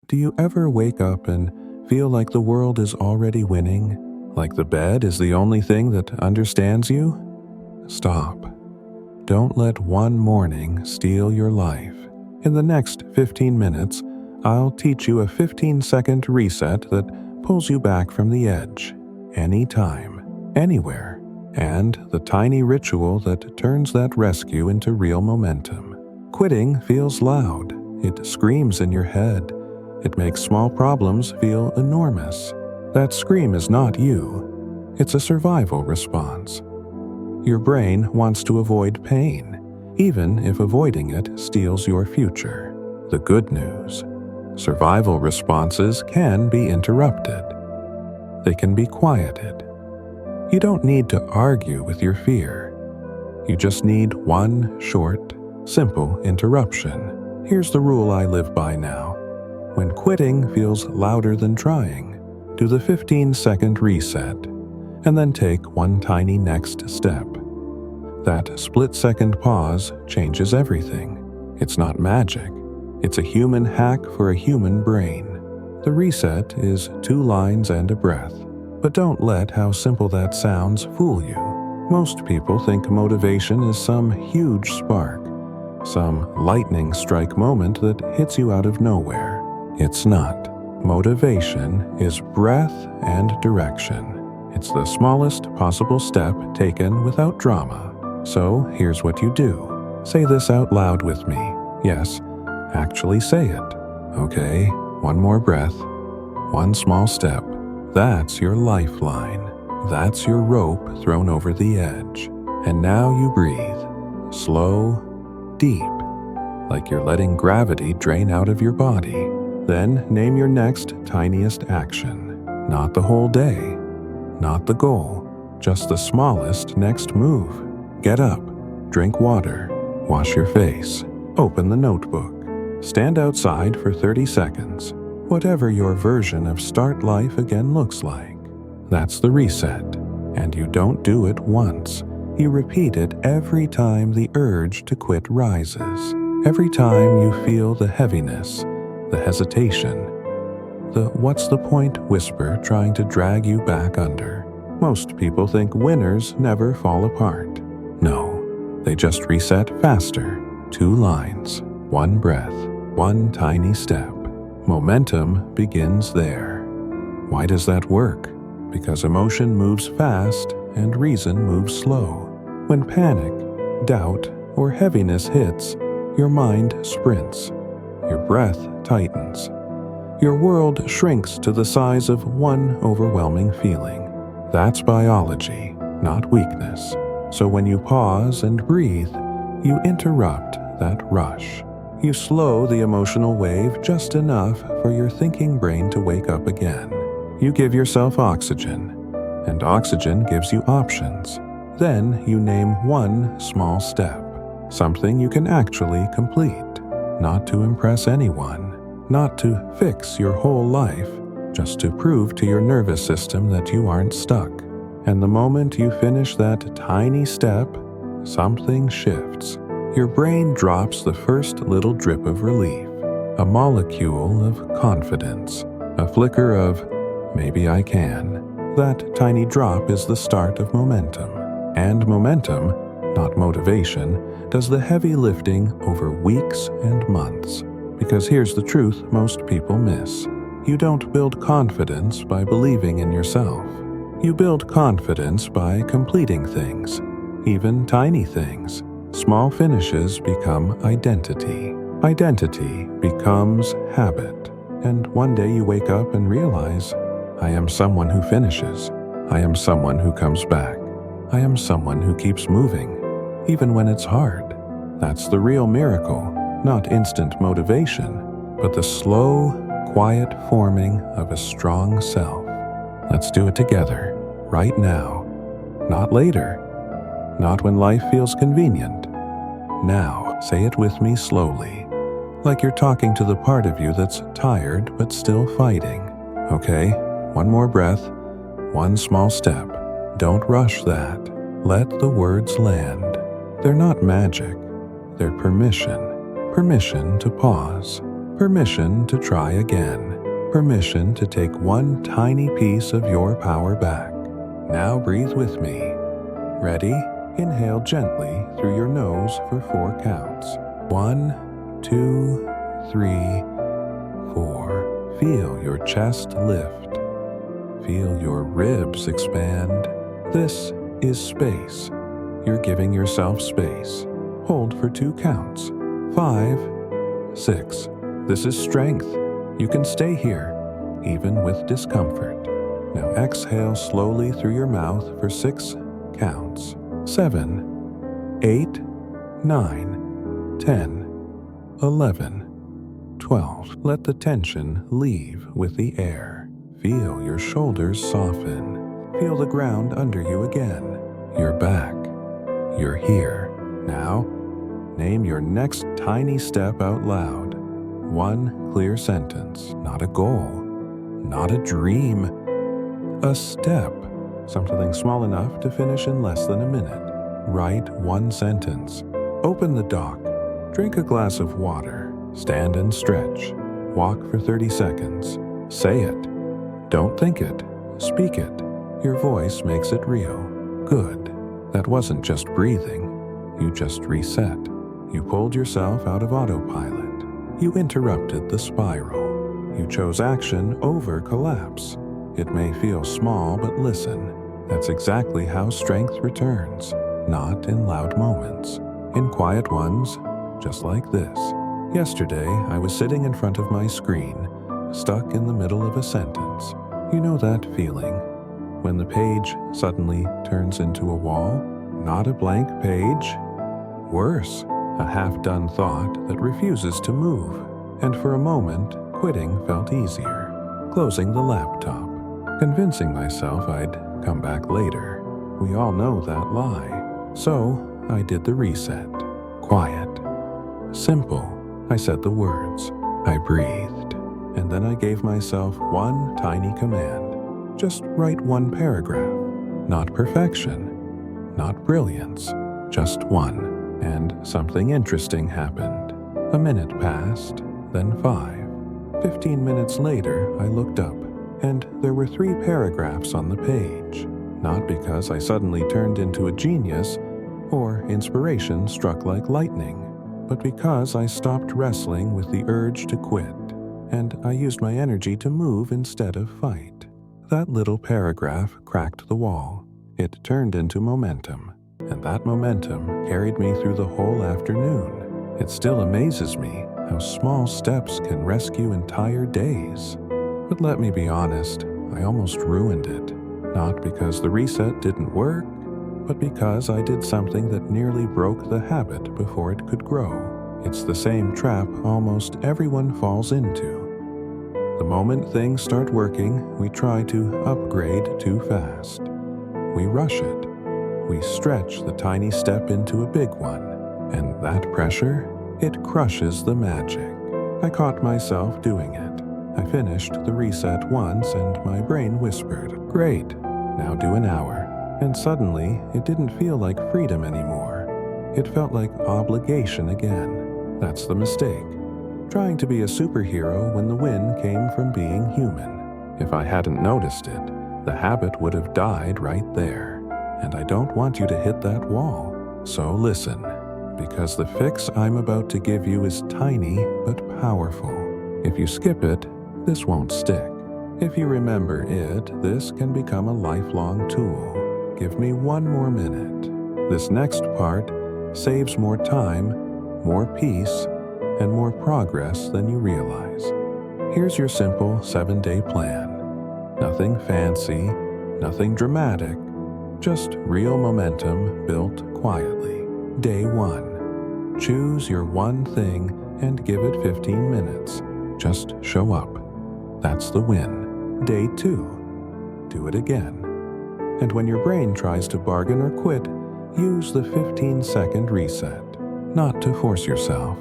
Do you ever wake up and feel like the world is already winning? Like the bed is the only thing that understands you? Stop. Don't let one morning steal your life. In the next 15 minutes, I'll teach you a 15-second reset that pulls you back from the edge. Anytime, anywhere. And the tiny ritual that turns that rescue into real momentum. Quitting feels loud. It screams in your head. It makes small problems feel enormous. That scream is not you. It's a survival response. Your brain wants to avoid pain, even if avoiding it steals your future. The good news: survival responses can be interrupted. They can be quieted. You don't need to argue with your fear. You just need one short, simple interruption. Here's the rule I live by now. When quitting feels louder than trying, do the 15-second reset, and then take one tiny next step. That split-second pause changes everything. It's not magic. It's a human hack for a human brain. The reset is 2 lines and a breath. But don't let how simple that sounds fool you. Most people think motivation is some huge spark, some lightning strike moment that hits you out of nowhere. It's not. Motivation is breath and direction. It's the smallest possible step taken without drama. So here's what you do. Say this out loud with me. Yes, actually say it. Okay, one more breath. One small step. That's your lifeline. That's your rope thrown over the edge. And now you breathe. Slow, deep, like you're letting gravity drain out of your body. Then name your next tiniest action. Not the whole day. Not the goal. Just the smallest next move. Get up. Drink water. Wash your face. Open the notebook. Stand outside for 30 seconds. Whatever your version of start life again looks like. That's the reset. And you don't do it once. You repeat it every time the urge to quit rises. Every time you feel the heaviness, the hesitation, the what's the point whisper trying to drag you back under. Most people think winners never fall apart. No, they just reset faster. 2 lines, 1 breath, 1 tiny step. Momentum begins there. Why does that work? Because emotion moves fast and reason moves slow. When panic, doubt, or heaviness hits, your mind sprints. Your breath tightens. Your world shrinks to the size of one overwhelming feeling. That's biology, not weakness. So when you pause and breathe, you interrupt that rush. You slow the emotional wave just enough for your thinking brain to wake up again. You give yourself oxygen, and oxygen gives you options. Then you name one small step, something you can actually complete. Not to impress anyone, not to fix your whole life, just to prove to your nervous system that you aren't stuck. And the moment you finish that tiny step, something shifts. Your brain drops the first little drip of relief, a molecule of confidence, a flicker of, maybe I can. That tiny drop is the start of momentum. And momentum, not motivation, does the heavy lifting over weeks and months. Because here's the truth most people miss. You don't build confidence by believing in yourself. You build confidence by completing things, even tiny things. Small finishes become identity. Identity becomes habit. And one day you wake up and realize, I am someone who finishes. I am someone who comes back. I am someone who keeps moving, even when it's hard. That's the real miracle, not instant motivation, but the slow, quiet forming of a strong self. Let's do it together, right now. Not later. Not when life feels convenient. Now, say it with me slowly, like you're talking to the part of you that's tired but still fighting. Okay, one more breath, one small step. Don't rush that. Let the words land. They're not magic. They're permission. Permission to pause. Permission to try again. Permission to take one tiny piece of your power back. Now breathe with me. Ready? Inhale gently through your nose for 4 counts. 1, 2, 3, 4. Feel your chest lift. Feel your ribs expand. This is space. You're giving yourself space. Hold for 2 counts. 5, 6. This is strength. You can stay here, even with discomfort. Now exhale slowly through your mouth for 6 counts. 7, 8, 9, 10, 11, 12. Let the tension leave with the air. Feel your shoulders soften. Feel the ground under you again. You're back. You're here. Now, name your next tiny step out loud. One clear sentence, not a goal, not a dream. A step, something small enough to finish in less than a minute. Write 1 sentence. Open the dock. Drink a glass of water. Stand and stretch. Walk for 30 seconds. Say it. Don't think it. Speak it. Your voice makes it real. Good. That wasn't just breathing. You just reset. You pulled yourself out of autopilot. You interrupted the spiral. You chose action over collapse. It may feel small, but listen. That's exactly how strength returns. Not in loud moments. In quiet ones, just like this. Yesterday, I was sitting in front of my screen, stuck in the middle of a sentence. You know that feeling? When the page suddenly turns into a wall? Not a blank page. Worse, a half-done thought that refuses to move. And for a moment, quitting felt easier. Closing the laptop. Convincing myself I'd come back later. We all know that lie. So, I did the reset. Quiet. Simple. I said the words. I breathed. And then I gave myself one tiny command. Just write 1 paragraph. Not perfection. Not brilliance. Just 1. And something interesting happened. A minute passed, then 5. 15 minutes later, I looked up, and there were 3 paragraphs on the page. Not because I suddenly turned into a genius, or inspiration struck like lightning, but because I stopped wrestling with the urge to quit, and I used my energy to move instead of fight. That little paragraph cracked the wall. It turned into momentum, and that momentum carried me through the whole afternoon. It still amazes me how small steps can rescue entire days. But let me be honest, I almost ruined it. Not because the reset didn't work, but because I did something that nearly broke the habit before it could grow. It's the same trap almost everyone falls into. The moment things start working, we try to upgrade too fast. We rush it. We stretch the tiny step into a big one. And that pressure, it crushes the magic. I caught myself doing it. I finished the reset once and my brain whispered, "Great, now do an hour." And suddenly, it didn't feel like freedom anymore. It felt like obligation again. That's the mistake. Trying to be a superhero when the win came from being human. If I hadn't noticed it, the habit would have died right there. And I don't want you to hit that wall. So listen, because the fix I'm about to give you is tiny but powerful. If you skip it, this won't stick. If you remember it, this can become a lifelong tool. Give me 1 more minute. This next part saves more time, more peace, and more progress than you realize. Here's your simple 7-day plan. Nothing fancy, nothing dramatic, just real momentum built quietly. Day 1. Choose your one thing and give it 15 minutes. Just show up. That's the win. Day 2. Do it again. And when your brain tries to bargain or quit, use the 15-second reset. Not to force yourself,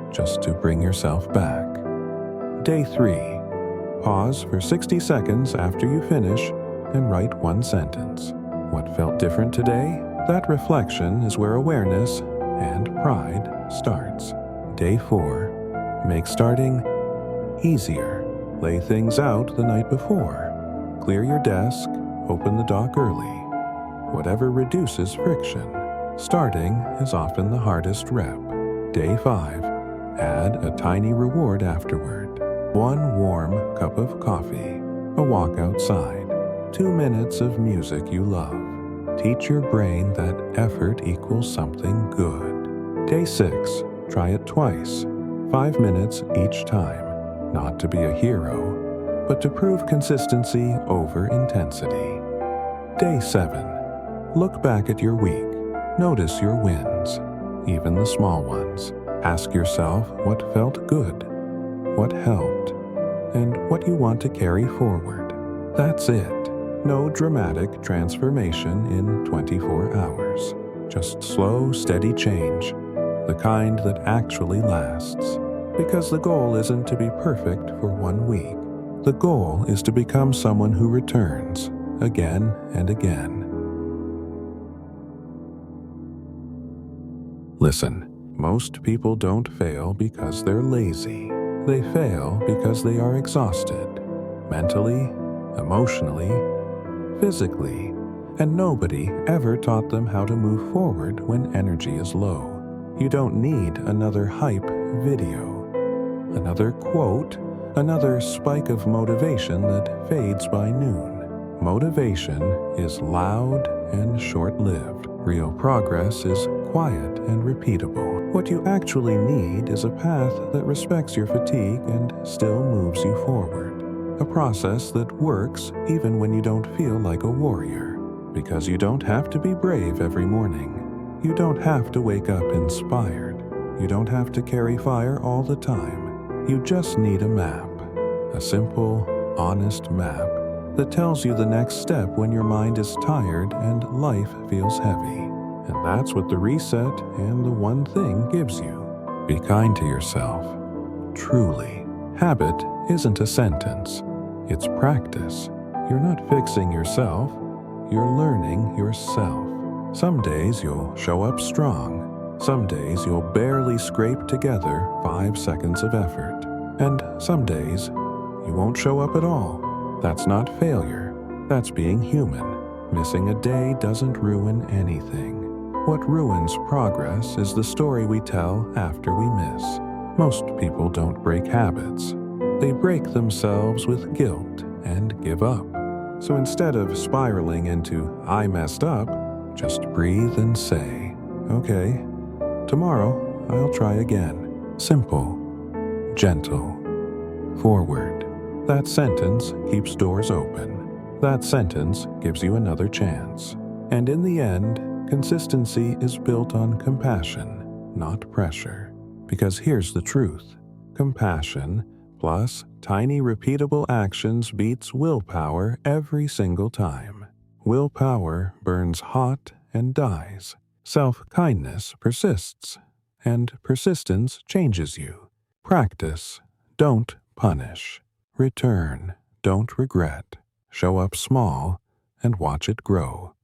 just to bring yourself back. Day 3. Pause for 60 seconds after you finish and write 1 sentence. What felt different today? That reflection is where awareness and pride starts. Day 4. Make starting easier. Lay things out the night before. Clear your desk, open the dock early. Whatever reduces friction. Starting is often the hardest rep. Day 5. Add a tiny reward afterward. 1 warm cup of coffee, a walk outside, 2 minutes of music you love. Teach your brain that effort equals something good. Day 6. Try it twice, 5 minutes each time. Not to be a hero, but to prove consistency over intensity. Day 7. Look back at your week. Notice your wins, even the small ones. Ask yourself what felt good, what helped, and what you want to carry forward. That's it. No dramatic transformation in 24 hours. Just slow, steady change, the kind that actually lasts. Because the goal isn't to be perfect for 1 week. The goal is to become someone who returns again and again. Listen, most people don't fail because they're lazy. They fail because they are exhausted, mentally, emotionally, physically, and nobody ever taught them how to move forward when energy is low. You don't need another hype video, another quote, another spike of motivation that fades by noon. Motivation is loud and short-lived. Real progress is quiet and repeatable. What you actually need is a path that respects your fatigue and still moves you forward. A process that works even when you don't feel like a warrior. Because you don't have to be brave every morning. You don't have to wake up inspired. You don't have to carry fire all the time. You just need a map. A simple, honest map that tells you the next step when your mind is tired and life feels heavy. And that's what the reset and the one thing gives you. Be kind to yourself. Truly. Habit isn't a sentence. It's practice. You're not fixing yourself. You're learning yourself. Some days you'll show up strong. Some days you'll barely scrape together 5 seconds of effort. And some days you won't show up at all. That's not failure. That's being human. Missing a day doesn't ruin anything. What ruins progress is the story we tell after we miss. Most people don't break habits. They break themselves with guilt and give up. So instead of spiraling into "I messed up," just breathe and say, "Okay, tomorrow I'll try again." Simple, gentle, forward. That sentence keeps doors open. That sentence gives you another chance. And in the end, consistency is built on compassion, not pressure. Because here's the truth. Compassion plus tiny repeatable actions beats willpower every single time. Willpower burns hot and dies. Self-kindness persists. And persistence changes you. Practice, don't punish. Return, don't regret. Show up small and watch it grow.